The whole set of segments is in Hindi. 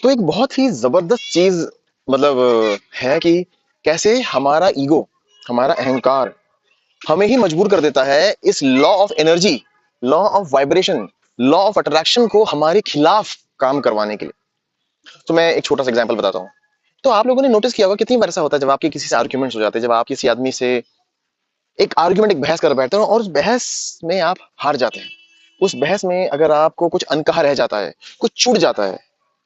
तो एक बहुत ही जबरदस्त चीज मतलब है कि कैसे हमारा ईगो, हमारा अहंकार हमें ही मजबूर कर देता है इस law of energy, law of vibration, law of attraction को हमारे खिलाफ काम करवाने के लिए। तो मैं एक छोटा सा एग्जांपल बताता हूँ। तो आप लोगों ने नोटिस किया होगा कितनी बार ऐसा होता है जब आपके किसी से आर्ग्यूमेंट्स हो जाते हैं, जब आप किसी आदमी से एक आर्ग्यूमेंट, एक बहस कर बैठते हो और उस बहस में आप हार जाते हैं। उस बहस में अगर आपको कुछ अनकहा रह जाता है, कुछ छूट जाता है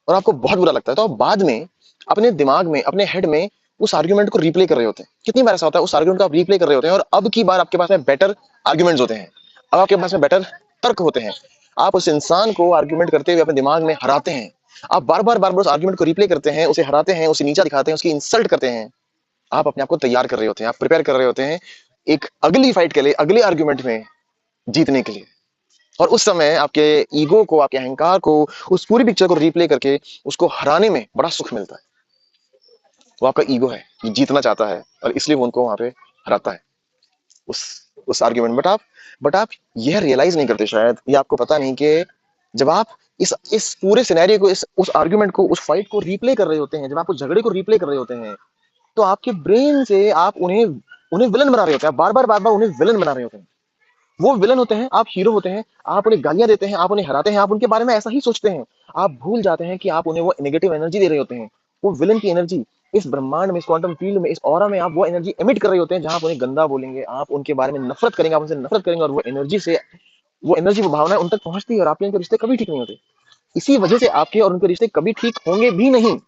और आपको बहुत बुरा लगता है, तो आप बाद में अपने दिमाग में, अपने हेड में उस आर्ग्यूमेंट को रिप्ले कर रहे होते हैं। कितनी बार ऐसा होता है उस आर्ग्यूमेंट को आप रिप्ले कर रहे होते हैं और अब की बार आपके पास में बेटर आर्ग्यूमेंट्स होते हैं, अब आपके पास में बेटर तर्क होते हैं। आप उस इंसान को आर्ग्यूमेंट करते हुए अपने दिमाग में हराते हैं। आप बार बार उस आर्ग्यूमेंट को रिप्ले करते हैं, उसे हराते हैं, उसे नीचा दिखाते हैं, उसकी इंसल्ट करते हैं। आप अपने आप को तैयार कर रहे होते हैं, आप प्रिपेयर कर रहे होते हैं एक अगली फाइट के लिए, अगले आर्ग्यूमेंट में जीतने के लिए। और उस समय आपके ईगो को, आपके अहंकार को, उस पूरी पिक्चर को रिप्ले करके उसको हराने में बड़ा सुख मिलता है। वो आपका ईगो है, ये जीतना चाहता है और इसलिए वो उनको वहां पे हराता है उस आर्ग्यूमेंट। बट आप यह रियलाइज नहीं करते, शायद ये आपको पता नहीं कि जब आप इस पूरे सिनेरियो को, इस उस आर्ग्यूमेंट को, उस फाइट को रिप्ले कर रहे होते हैं, जब आप उस झगड़े को रिप्ले कर रहे होते हैं, तो आपके ब्रेन से आप उन्हें उन्हें विलन बना रहे होते हैं। बार बार उन्हें विलन बना रहे होते हैं। वो विलन होते हैं, आप हीरो होते हैं। आप उन्हें गालियां देते हैं, आप उन्हें हराते हैं, आप उनके बारे में ऐसा ही सोचते हैं। आप भूल जाते हैं कि आप उन्हें वो नेगेटिव एनर्जी दे रहे होते हैं, वो विलन की एनर्जी। इस ब्रह्मांड में, इस क्वांटम फील्ड में, इस ऑरा में आप वो एनर्जी एमिट कर रहे होते हैं जहां आप उन्हें गंदा बोलेंगे, आप उनके बारे में नफरत करेंगे, आप उनसे नफरत करेंगे और वो एनर्जी से, वो एनर्जी, वो भावना उन तक पहुंचती है और आपके उनके रिश्ते कभी ठीक नहीं होते। इसी वजह से आपके और उनके रिश्ते कभी ठीक होंगे भी नहीं।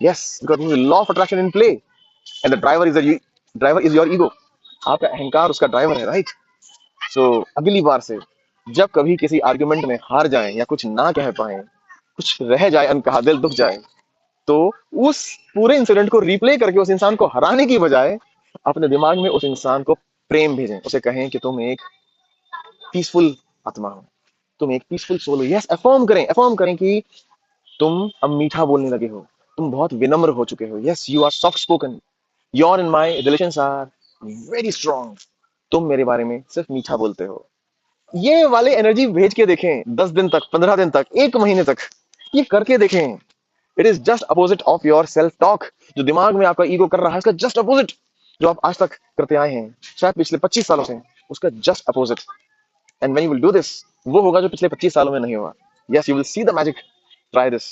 Yes, because law of attraction in play and the driver is your ego. आपका अहंकार उसका ड्राइवर है, राइट? सो अगली बार से जब कभी किसी आर्गुमेंट में हार जाएं या कुछ ना कह पाए, कुछ रह जाए अनकहा, दिल दुख जाए, तो उस पूरे इंसिडेंट को रिप्ले करके उस इंसान को हराने की बजाय अपने दिमाग में उस इंसान को प्रेम भेजें। उसे कहें कि तुम एक पीसफुल आत्मा हो, तुम एक पीसफुल सोल हो। यस, अफर्म करें कि तुम अब मीठा बोलने लगे हो, तुम बहुत विनम्र हो चुके हो। Yes, you are soft spoken, your and my relations are very strong. तुम मेरे बारे में सिर्फ मीठा बोलते हो। ये वाले एनर्जी भेज के देखें, 10 दिन तक, 15 दिन तक, 1 महीने तक, ये करके देखें। It is just opposite of your self talk. जो दिमाग में आपका ईगो कर रहा है, इसका जस्ट अपोजिट। जो आप आज तक करते आए हैं, शायद पिछले 25 सालों से, उसका just opposite. And when you will do this, वो होगा जो पिछले 25 सालों में नहीं हुआ। Yes, you will see the magic. Try this.